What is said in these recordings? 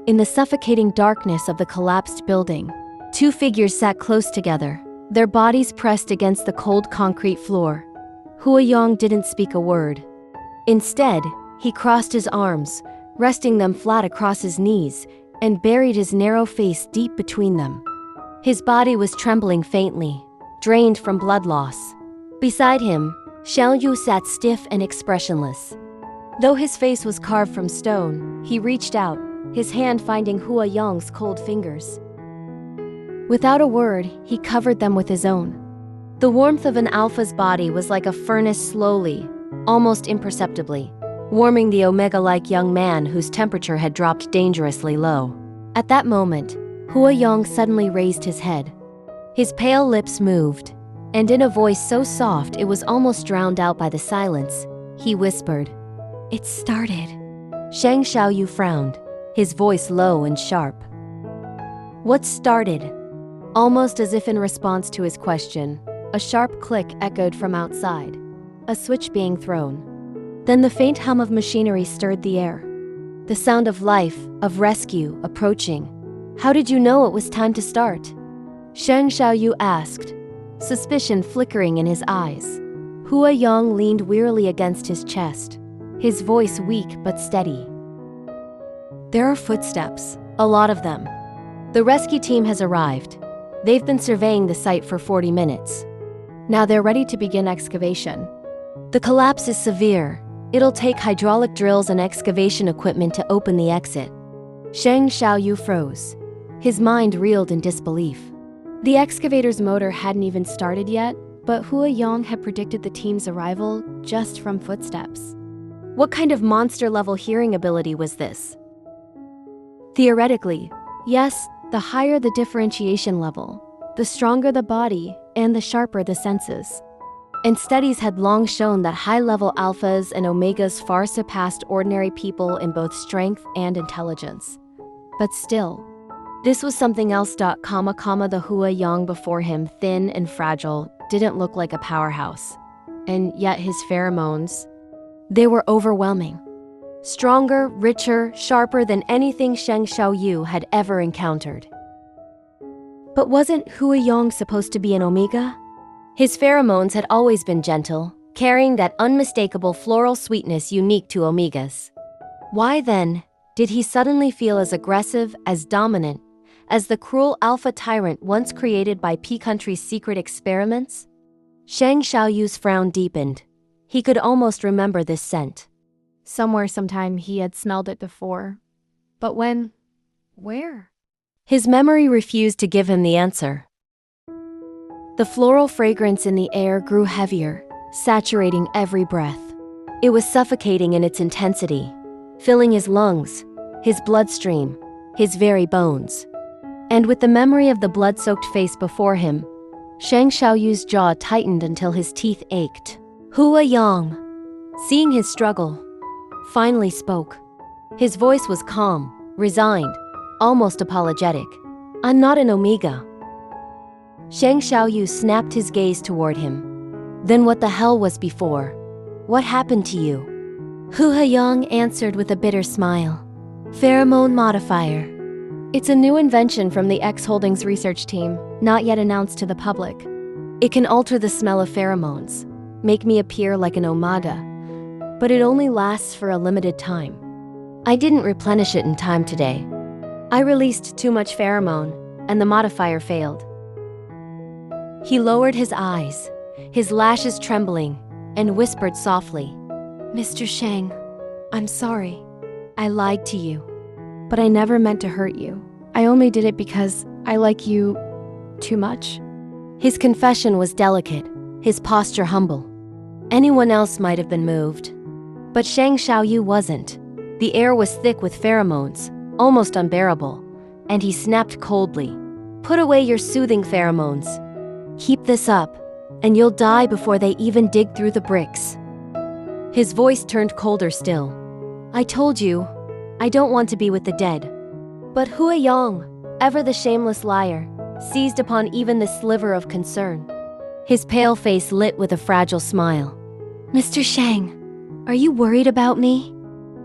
In the suffocating darkness of the collapsed building, two figures sat close together, their bodies pressed against the cold concrete floor. Hua Yong didn't speak a word. Instead, he crossed his arms, resting them flat across his knees, and buried his narrow face deep between them. His body was trembling faintly, drained from blood loss. Beside him, Xiaoyu sat stiff and expressionless. Though his face was carved from stone, he reached out, his hand finding Hua Yong's cold fingers. Without a word, he covered them with his own. The warmth of an alpha's body was like a furnace slowly, almost imperceptibly, warming the omega-like young man whose temperature had dropped dangerously low. At that moment, Hua Yong suddenly raised his head. His pale lips moved, and in a voice so soft it was almost drowned out by the silence, he whispered, "It started." Sheng Shaoyou frowned, his voice low and sharp. "What started?" Almost as if in response to his question, a sharp click echoed from outside, a switch being thrown. Then the faint hum of machinery stirred the air. The sound of life, of rescue, approaching. "How did you know it was time to start?" Sheng Shaoyou asked, suspicion flickering in his eyes. Hua Yong leaned wearily against his chest, his voice weak but steady. "There are footsteps, a lot of them. The rescue team has arrived. They've been surveying the site for 40 minutes. Now they're ready to begin excavation. The collapse is severe. It'll take hydraulic drills and excavation equipment to open the exit." Sheng Shaoyou froze. His mind reeled in disbelief. The excavator's motor hadn't even started yet, but Hua Yong had predicted the team's arrival just from footsteps. What kind of monster-level hearing ability was this? Theoretically, yes, the higher the differentiation level, the stronger the body and the sharper the senses. And studies had long shown that high-level alphas and omegas far surpassed ordinary people in both strength and intelligence. But still, this was something else. The Hua Yong before him, thin and fragile, didn't look like a powerhouse. And yet his pheromones, they were overwhelming. Stronger, richer, sharper than anything Sheng Shaoyou had ever encountered. But wasn't Hua Yong supposed to be an omega? His pheromones had always been gentle, carrying that unmistakable floral sweetness unique to omegas. Why then did he suddenly feel as aggressive, as dominant, as the cruel alpha tyrant once created by P Country's secret experiments? Sheng Shaoyu's frown deepened. He could almost remember this scent. Somewhere, sometime, he had smelled it before. But when? Where? His memory refused to give him the answer. The floral fragrance in the air grew heavier, saturating every breath. It was suffocating in its intensity, filling his lungs, his bloodstream, his very bones. And with the memory of the blood-soaked face before him, Sheng Shaoyu's jaw tightened until his teeth ached. Hua Yong, seeing his struggle, finally spoke. His voice was calm, resigned, almost apologetic. "I'm not an omega." Sheng Shaoyou snapped his gaze toward him. "Then what the hell was before? What happened to you?" Hua Yong answered with a bitter smile. "Pheromone modifier. It's a new invention from the X Holdings research team, not yet announced to the public. It can alter the smell of pheromones, make me appear like an omega, but it only lasts for a limited time. I didn't replenish it in time today. I released too much pheromone, and the modifier failed." He lowered his eyes, his lashes trembling, and whispered softly, "Mr. Sheng, I'm sorry. I lied to you. But I never meant to hurt you. I only did it because I like you too much." His confession was delicate, his posture humble. Anyone else might have been moved. But Sheng Shaoyou wasn't. The air was thick with pheromones, almost unbearable, and he snapped coldly, "Put away your soothing pheromones. Keep this up, and you'll die before they even dig through the bricks." His voice turned colder still. "I told you, I don't want to be with the dead." But Hua Yong, ever the shameless liar, seized upon even the sliver of concern. His pale face lit with a fragile smile. "Mr. Sheng, are you worried about me?"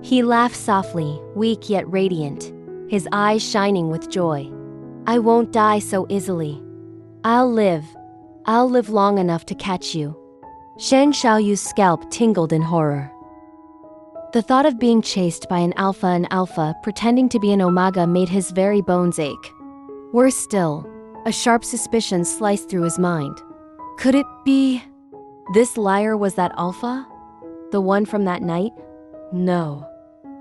He laughed softly, weak yet radiant. his eyes shining with joy. I won't die so easily. I'll live long enough to catch you. Sheng Shaoyu's scalp tingled in horror. The thought of being chased by an alpha pretending to be an omega made his very bones ache. Worse still, a sharp suspicion sliced through his mind. Could it be this liar was that alpha? The one from that night? No.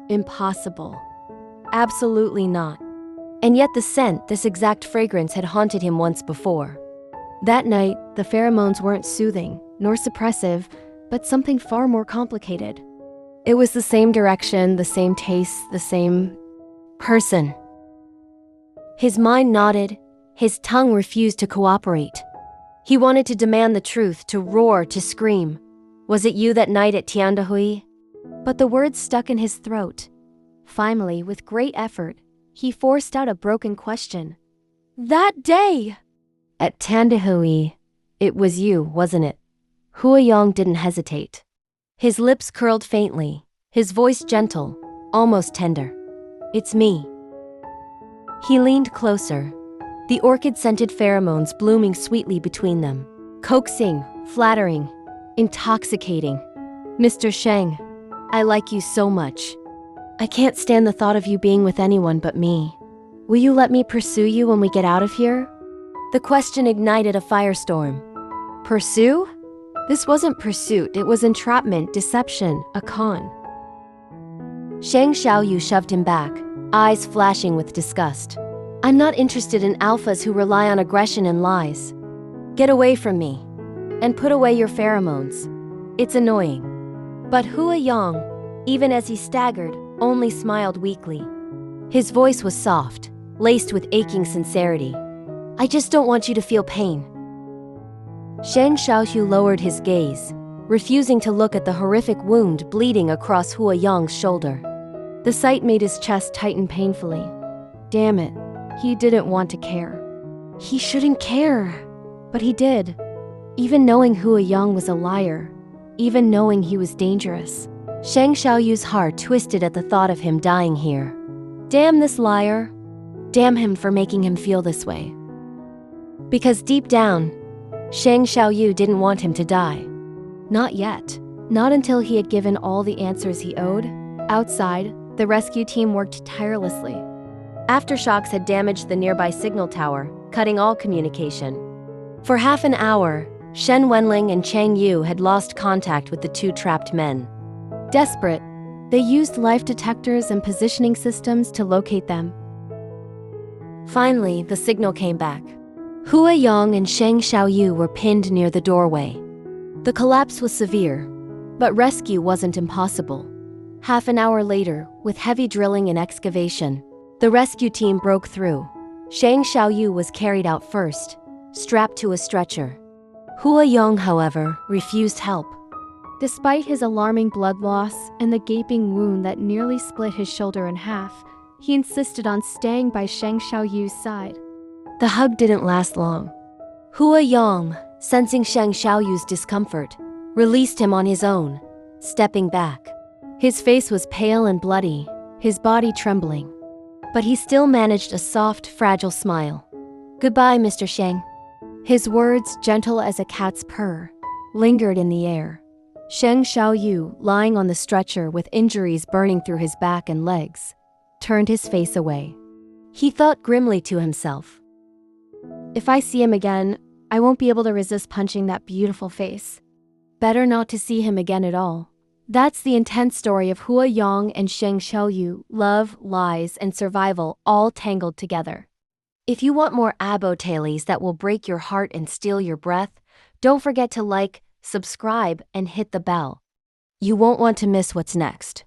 Impossible. Absolutely not. And yet the scent, this exact fragrance, had haunted him once before. That night, the pheromones weren't soothing, nor suppressive, but something far more complicated. It was the same direction, the same taste, the same person. His mind nodded, his tongue refused to cooperate. He wanted to demand the truth, to roar, to scream. Was it you that night at Tiandahui? But the words stuck in his throat. Finally, with great effort, he forced out a broken question. That day! At Tiandahui, it was you, wasn't it? Hua Yong didn't hesitate. His lips curled faintly, his voice gentle, almost tender. It's me. He leaned closer, the orchid-scented pheromones blooming sweetly between them. Coaxing, flattering, intoxicating. Mr. Sheng, I like you so much. I can't stand the thought of you being with anyone but me. Will you let me pursue you when we get out of here? The question ignited a firestorm. Pursue? This wasn't pursuit, it was entrapment, deception, a con. Sheng Shaoyou shoved him back, eyes flashing with disgust. I'm not interested in alphas who rely on aggression and lies. Get away from me. And put away your pheromones. It's annoying. But Hua Yong, even as he staggered, only smiled weakly. His voice was soft, laced with aching sincerity. I just don't want you to feel pain. Sheng Shaoyou lowered his gaze, refusing to look at the horrific wound bleeding across Hua Yong's shoulder. The sight made his chest tighten painfully. Damn it, he didn't want to care. He shouldn't care, but he did. Even knowing Hua Yong was a liar, even knowing he was dangerous. Sheng Shaoyu's heart twisted at the thought of him dying here. Damn this liar. Damn him for making him feel this way. Because deep down, Sheng Shaoyou didn't want him to die. Not yet. Not until he had given all the answers he owed. Outside, the rescue team worked tirelessly. Aftershocks had damaged the nearby signal tower, cutting all communication. For half an hour, Shen Wenling and Chang Yu had lost contact with the two trapped men. Desperate, they used life detectors and positioning systems to locate them. Finally, the signal came back. Hua Yong and Sheng Shaoyou were pinned near the doorway. The collapse was severe, but rescue wasn't impossible. Half an hour later, with heavy drilling and excavation, the rescue team broke through. Sheng Shaoyou was carried out first, strapped to a stretcher. Hua Yong, however, refused help. Despite his alarming blood loss and the gaping wound that nearly split his shoulder in half, he insisted on staying by Sheng Shaoyu's side. The hug didn't last long. Hua Yong, sensing Sheng Shaoyu's discomfort, released him on his own, stepping back. His face was pale and bloody, his body trembling. But he still managed a soft, fragile smile. Goodbye, Mr. Sheng. His words, gentle as a cat's purr, lingered in the air. Sheng Shaoyou, lying on the stretcher with injuries burning through his back and legs, turned his face away. He thought grimly to himself. If I see him again, I won't be able to resist punching that beautiful face. Better not to see him again at all. That's the intense story of Hua Yong and Sheng Shaoyou, love, lies, and survival all tangled together. If you want more ABO tales that will break your heart and steal your breath, don't forget to like, subscribe, and hit the bell. You won't want to miss what's next.